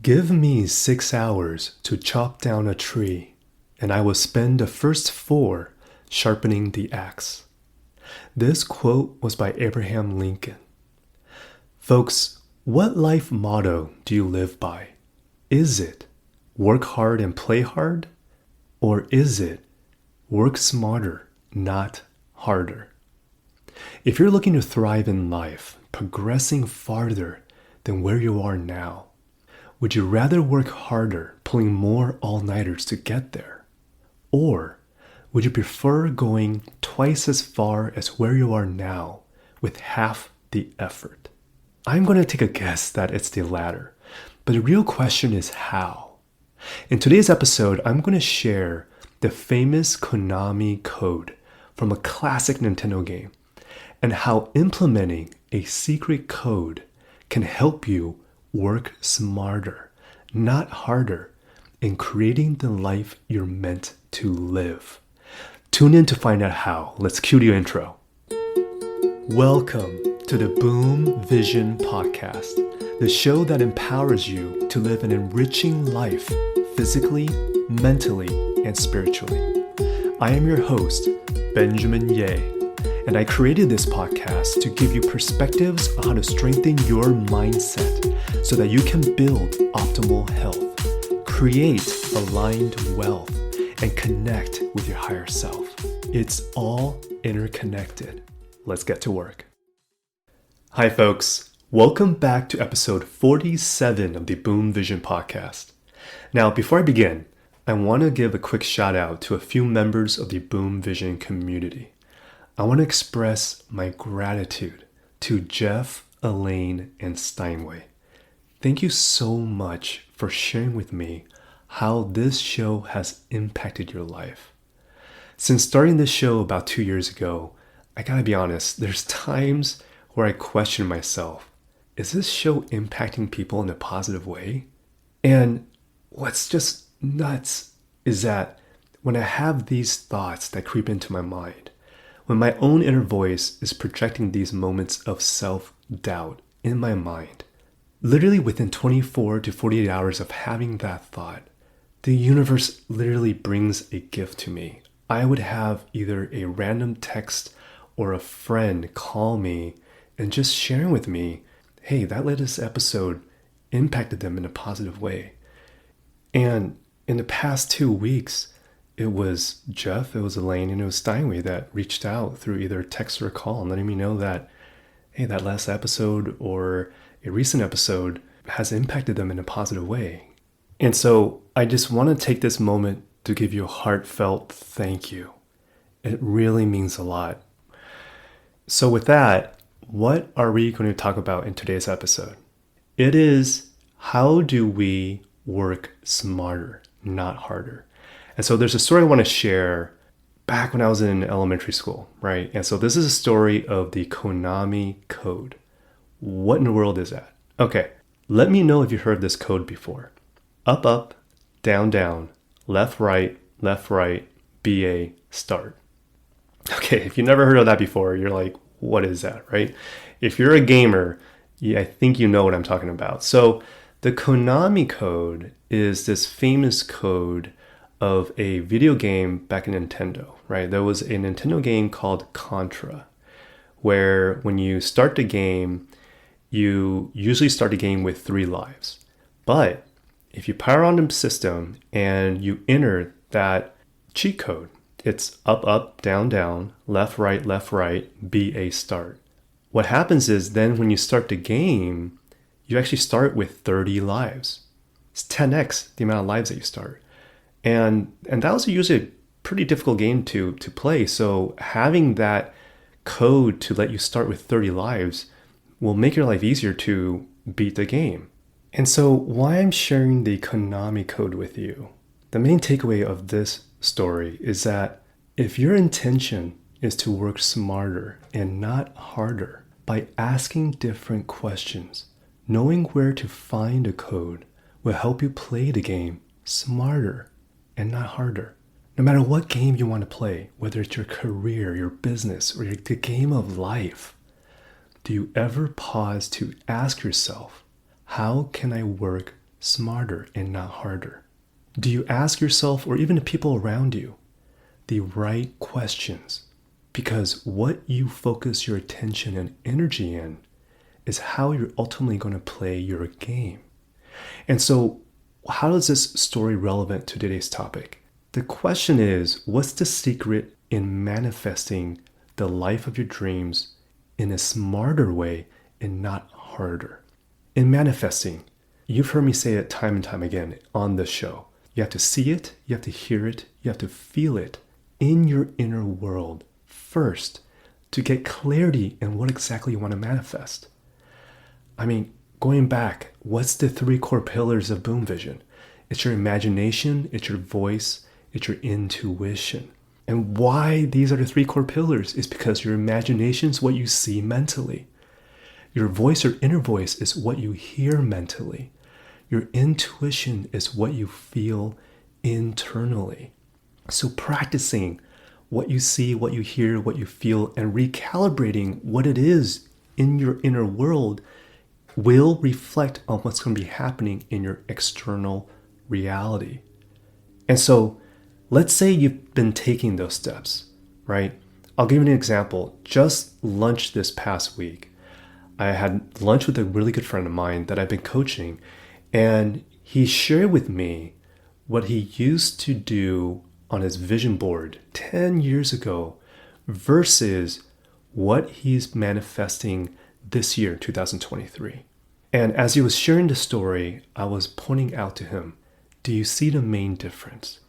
Give me 6 hours to chop down a tree, and I will spend the first 4 sharpening the axe. This quote was by Abraham Lincoln. Folks, what life motto do you live by? Is it work hard and play hard? Or is it work smarter, not harder? If you're looking to thrive in life, progressing farther than where you are now, would you rather work harder, pulling more all-nighters to get there? Or would you prefer going twice as far as where you are now with half the effort? I'm going to take a guess that it's the latter, but the real question is how. In today's episode, I'm going to share the famous Konami code from a classic Nintendo game and how implementing a secret code can help you work smarter, not harder, in creating the life you're meant to live. Tune in to find out how. Let's cue the intro. Welcome to the Boom Vision Podcast, the show that empowers you to live an enriching life physically, mentally, and spiritually. I am your host, Benjamin Ye, and I created this podcast to give you perspectives on how to strengthen your mindset so that you can build optimal health, create aligned wealth, and connect with your higher self. It's all interconnected. Let's get to work. Hi folks, welcome back to episode 47 of the Boom Vision Podcast. Now, before I begin, I want to give a quick shout out to a few members of the Boom Vision community. I want to express my gratitude to Jeff, Elaine, and Steinway. Thank you so much for sharing with me how this show has impacted your life. Since starting this show about 2 years ago, I gotta be honest, there's times where I question myself, is this show impacting people in a positive way? And what's just nuts is that when I have these thoughts that creep into my mind, when my own inner voice is projecting these moments of self-doubt in my mind, literally within 24 to 48 hours of having that thought, the universe literally brings a gift to me. I would have either a random text or a friend call me and just sharing with me, hey, that latest episode impacted them in a positive way. And in the past 2 weeks, it was Jeff, it was Elaine, and it was Steinway that reached out through either text or call and letting me know that, hey, that last episode or a recent episode has impacted them in a positive way. And so I just want to take this moment to give you a heartfelt thank you. It really means a lot. So with that, what are we going to talk about in today's episode? It is, how do we work smarter, not harder? And so there's a story I want to share back when I was in elementary school, right? And so this is a story of the Konami code. What in the world is that? Okay, let me know if you've heard this code before. Up, up, down, down, left, right, BA, start. Okay, if you've never heard of that before, you're like, what is that, right? If you're a gamer, I think you know what I'm talking about. So the Konami code is this famous code of a video game back in Nintendo, right? There was a Nintendo game called Contra, where when you start the game, you usually start the game with 3 lives. But if you power on the system and you enter that cheat code, it's up, up, down, down, left, right, BA, start. What happens is then when you start the game, you actually start with 30 lives. It's 10x the amount of lives that you start. And that was usually a pretty difficult game to play. So having that code to let you start with 30 lives will make your life easier to beat the game. And so why I'm sharing the Konami code with you, the main takeaway of this story is that if your intention is to work smarter and not harder by asking different questions, knowing where to find a code will help you play the game smarter and not harder. No matter what game you want to play, whether it's your career, your business, or the game of life, do you ever pause to ask yourself, how can I work smarter and not harder? Do you ask yourself, or even the people around you, the right questions? Because what you focus your attention and energy in is how you're ultimately going to play your game. And so, how is this story relevant to today's topic? The question is, what's the secret in manifesting the life of your dreams in a smarter way and not harder? In manifesting, you've heard me say it time and time again on this show. You have to see it, you have to hear it, you have to feel it in your inner world first to get clarity in what exactly you want to manifest. I mean, going back, what's the 3 core pillars of Boom Vision? It's your imagination, it's your voice, it's your intuition. And why these are the 3 core pillars is because your imagination is what you see mentally. Your voice or inner voice is what you hear mentally. Your intuition is what you feel internally. So practicing what you see, what you hear, what you feel, and recalibrating what it is in your inner world will reflect on what's going to be happening in your external reality. And so let's say you've been taking those steps, right? I'll give you an example. Just lunch this past week, I had lunch with a really good friend of mine that I've been coaching, and he shared with me what he used to do on his vision board 10 years ago versus what he's manifesting this year, 2023. And as he was sharing the story, I was pointing out to him, do you see the main difference?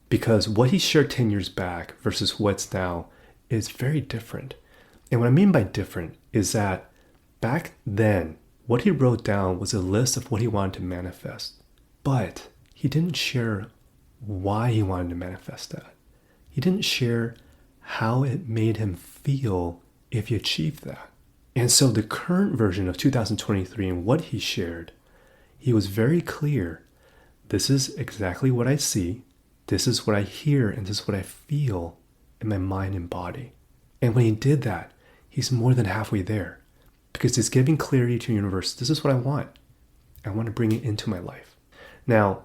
Because what he shared 10 years back versus what's now is very different. And what I mean by different is that back then, what he wrote down was a list of what he wanted to manifest. But he didn't share why he wanted to manifest that. He didn't share how it made him feel if he achieved that. And so the current version of 2023 and what he shared, he was very clear. This is exactly what I see. This is what I hear, and this is what I feel in my mind and body. And when he did that, he's more than halfway there because he's giving clarity to the universe. This is what I want. I want to bring it into my life. Now,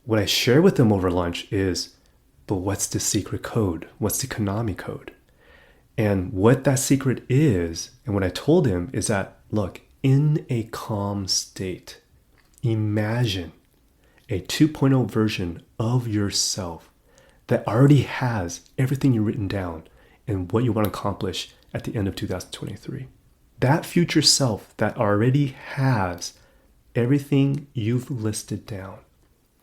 what I share with him over lunch is, but what's the secret code? What's the Konami code? And what that secret is, and what I told him is that, look, in a calm state, imagine a 2.0 version of yourself that already has everything you've written down and what you want to accomplish at the end of 2023. That future self that already has everything you've listed down.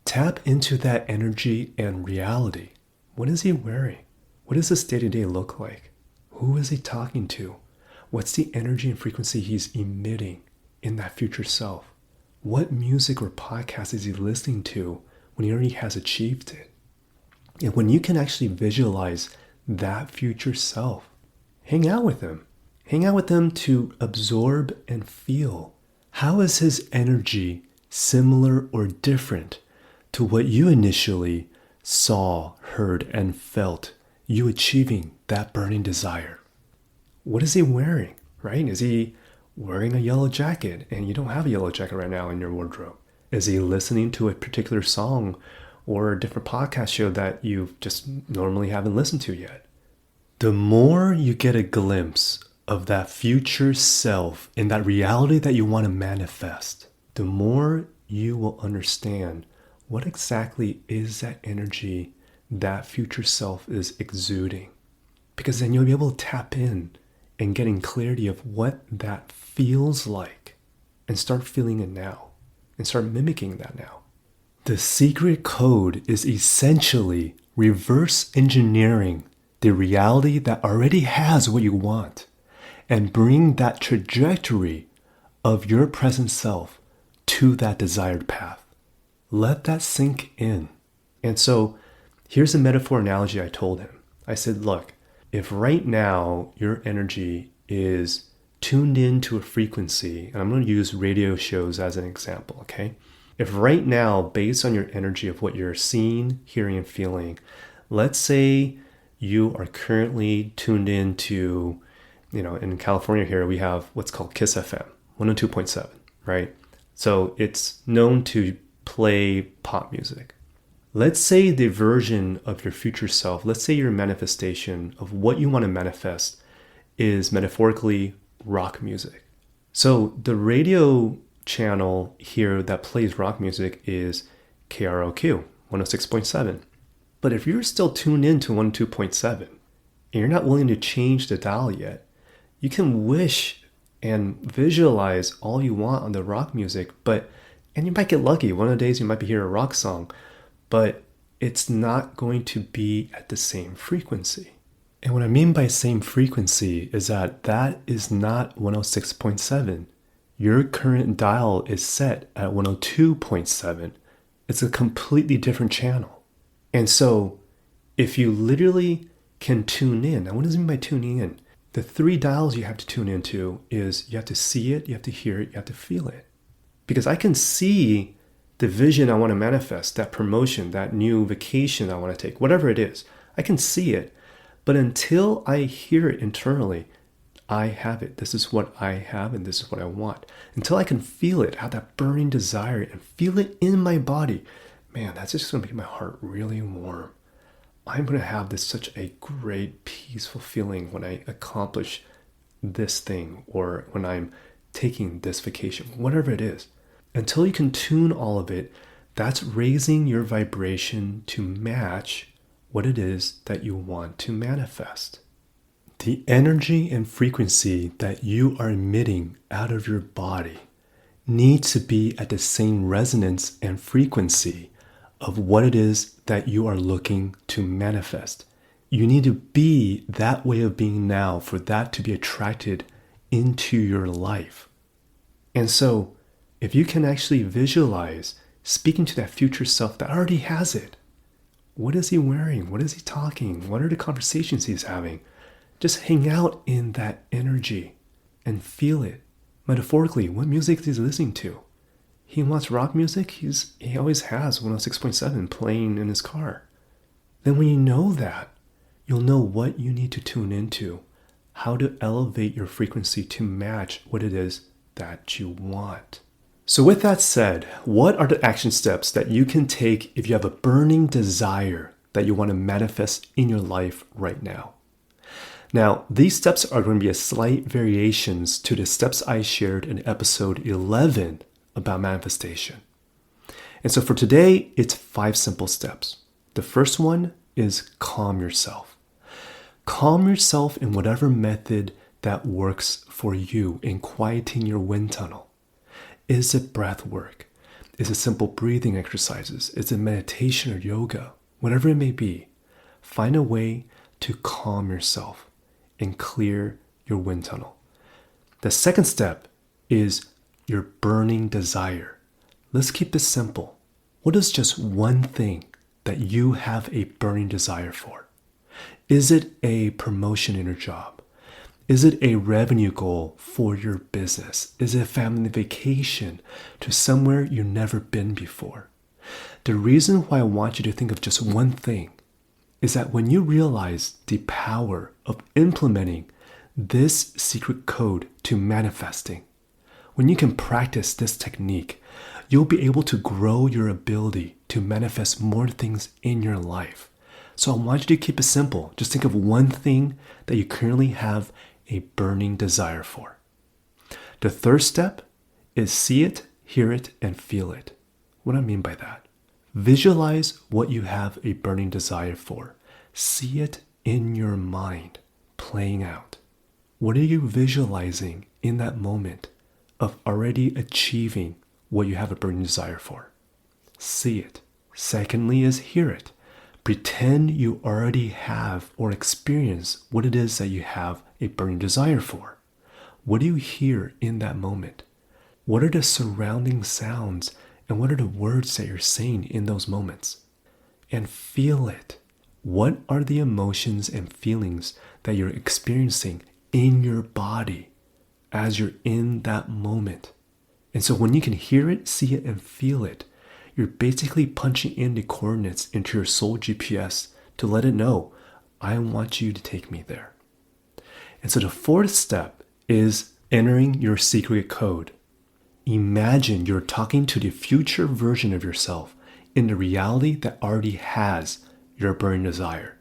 Tap into that energy and reality. What is he wearing? What does his day-to-day look like? Who is he talking to? What's the energy and frequency he's emitting in that future self? What music or podcast is he listening to when he already has achieved it? And when you can actually visualize that future self, hang out with him. Hang out with him to absorb and feel. How is his energy similar or different to what you initially saw, heard, and felt you achieving that burning desire? What is he wearing, right? Is he wearing a yellow jacket and you don't have a yellow jacket right now in your wardrobe? Is he listening to a particular song or a different podcast show that you just normally haven't listened to yet? The more you get a glimpse of that future self in that reality that you want to manifest, the more you will understand what exactly is that energy that future self is exuding. Because then you'll be able to tap in and getting clarity of what that feels like and start feeling it now and start mimicking that now. The secret code is essentially reverse engineering the reality that already has what you want and bring that trajectory of your present self to that desired path. Let that sink in. And so here's a metaphor analogy I told him. I said, look, if right now your energy is tuned into a frequency, and I'm going to use radio shows as an example, okay? If right now, based on your energy of what you're seeing, hearing, and feeling, let's say you are currently tuned into, in California here, we have what's called KISS FM, 102.7, right? So it's known to play pop music. Let's say the version of your future self, let's say your manifestation of what you want to manifest is metaphorically rock music. So the radio channel here that plays rock music is KROQ 106.7. But if you're still tuned in to 102.7 and you're not willing to change the dial yet, you can wish and visualize all you want on the rock music, and you might get lucky. One of the days you might be hearing a rock song, but it's not going to be at the same frequency. And what I mean by same frequency is that is not 106.7. Your current dial is set at 102.7. It's a completely different channel. And so if you literally can tune in, now what does it mean by tuning in? The 3 dials you have to tune into is you have to see it, you have to hear it, you have to feel it. Because I can see the vision I want to manifest, that promotion, that new vacation I want to take, whatever it is, I can see it. But until I hear it internally, I have it. This is what I have and this is what I want. Until I can feel it, have that burning desire and feel it in my body, man, that's just going to make my heart really warm. I'm going to have such a great, peaceful feeling when I accomplish this thing or when I'm taking this vacation, whatever it is. Until you can tune all of it, that's raising your vibration to match what it is that you want to manifest. The energy and frequency that you are emitting out of your body needs to be at the same resonance and frequency of what it is that you are looking to manifest. You need to be that way of being now for that to be attracted into your life. And so, if you can actually visualize speaking to that future self that already has it, what is he wearing? What is he talking? What are the conversations he's having? Just hang out in that energy and feel it. Metaphorically, what music is he listening to? He wants rock music? He always has 106.7 playing in his car. Then when you know that, you'll know what you need to tune into, how to elevate your frequency to match what it is that you want. So with that said, what are the action steps that you can take if you have a burning desire that you want to manifest in your life right now? Now, these steps are going to be a slight variations to the steps I shared in episode 11 about manifestation. And so for today, it's 5 simple steps. The first one is calm yourself. Calm yourself in whatever method that works for you in quieting your wind tunnel. Is it breath work? Is it simple breathing exercises? Is it meditation or yoga? Whatever it may be, find a way to calm yourself and clear your wind tunnel. The second step is your burning desire. Let's keep this simple. What is just one thing that you have a burning desire for? Is it a promotion in your job? Is it a revenue goal for your business? Is it a family vacation to somewhere you've never been before? The reason why I want you to think of just one thing is that when you realize the power of implementing this secret code to manifesting, when you can practice this technique, you'll be able to grow your ability to manifest more things in your life. So I want you to keep it simple. Just think of one thing that you currently have a burning desire for. The third step is see it, hear it, and feel it. What do I mean by that? Visualize what you have a burning desire for. See it in your mind playing out. What are you visualizing in that moment of already achieving what you have a burning desire for? See it. Secondly is hear it. Pretend you already have or experience what it is that you have a burning desire for. What do you hear in that moment? What are the surrounding sounds and what are the words that you're saying in those moments? And feel it. What are the emotions and feelings that you're experiencing in your body as you're in that moment? And so when you can hear it, see it, and feel it, you're basically punching in the coordinates into your soul GPS to let it know, I want you to take me there. And so the fourth step is entering your secret code. Imagine you're talking to the future version of yourself in the reality that already has your burning desire.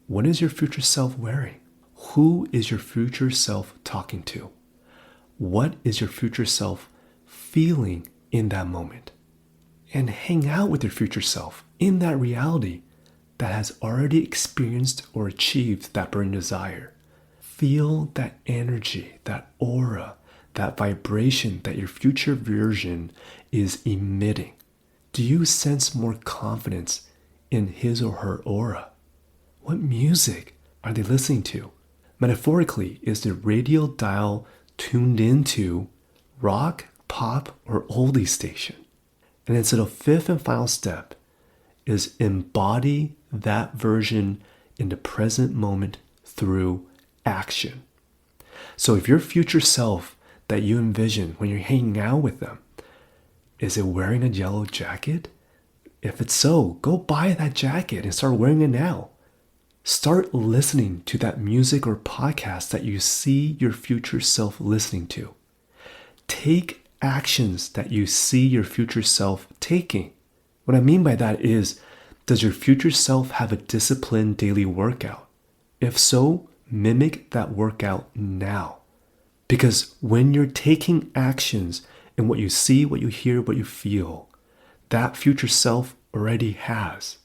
What is your future self wearing? Who is your future self talking to? What is your future self feeling in that moment? And hang out with your future self in that reality that has already experienced or achieved that burning desire. Feel that energy, that aura, that vibration that your future version is emitting. Do you sense more confidence in his or her aura? What music are they listening to? Metaphorically, is the radio dial tuned into rock, pop, or oldie station? And then so the fifth and final step is embody that version in the present moment through action. So if your future self that you envision when you're hanging out with them, is it wearing a yellow jacket? If it's so, go buy that jacket and start wearing it now. Start listening to that music or podcast that you see your future self listening to. Take actions that you see your future self taking. What I mean by that is, does your future self have a disciplined daily workout? If so, mimic that workout now. Because when you're taking actions in what you see, what you hear, what you feel, that future self already has,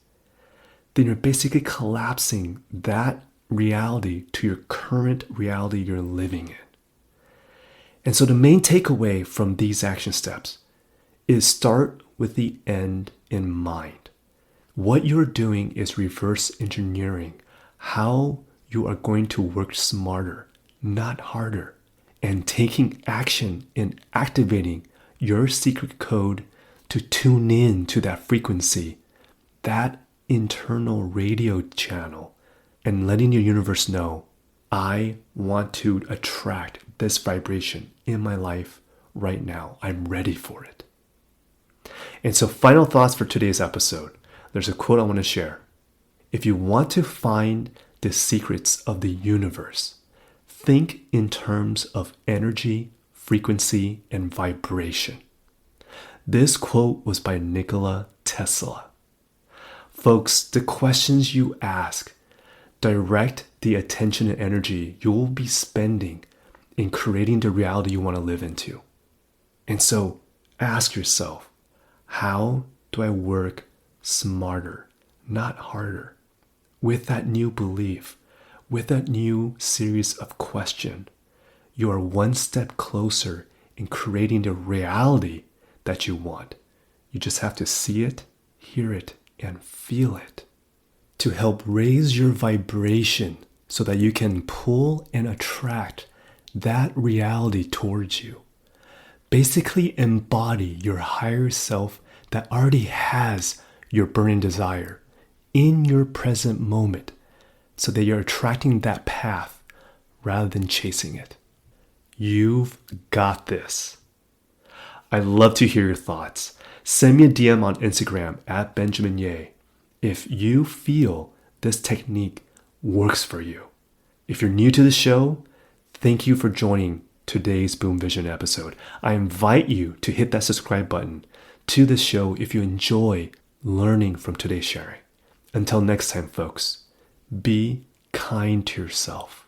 then you're basically collapsing that reality to your current reality you're living in. And so the main takeaway from these action steps is start with the end in mind. What you're doing is reverse engineering how you are going to work smarter, not harder, and taking action in activating your secret code to tune in to that frequency, that internal radio channel, and letting your universe know, I want to attract this vibration in my life right now. I'm ready for it. And so final thoughts for today's episode. There's a quote I want to share. If you want to find the secrets of the universe, think in terms of energy, frequency, and vibration. This quote was by Nikola Tesla. Folks, the questions you ask direct the attention and energy you will be spending in creating the reality you want to live into. And so ask yourself, how do I work smarter, not harder? With that new belief, with that new series of questions, you are one step closer in creating the reality that you want. You just have to see it, hear it, and feel it. To help raise your vibration so that you can pull and attract that reality towards you. Basically embody your higher self that already has your burning desire in your present moment so that you're attracting that path rather than chasing it. You've got this. I'd love to hear your thoughts. Send me a DM on Instagram at Benjamin Ye if you feel this technique works for you. If you're new to the show, thank you for joining today's Boom Vision episode. I invite you to hit that subscribe button to this show if you enjoy learning from today's sharing. Until next time, folks, be kind to yourself.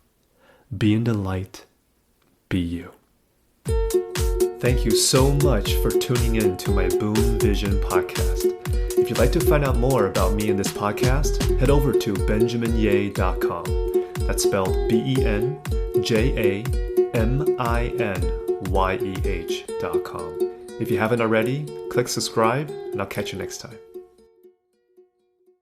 Be in the light. Be you. Thank you so much for tuning in to my Boom Vision podcast. If you'd like to find out more about me and this podcast, head over to benjaminye.com. That's spelled BenjaminYeh.com. If you haven't already, click subscribe, and I'll catch you next time.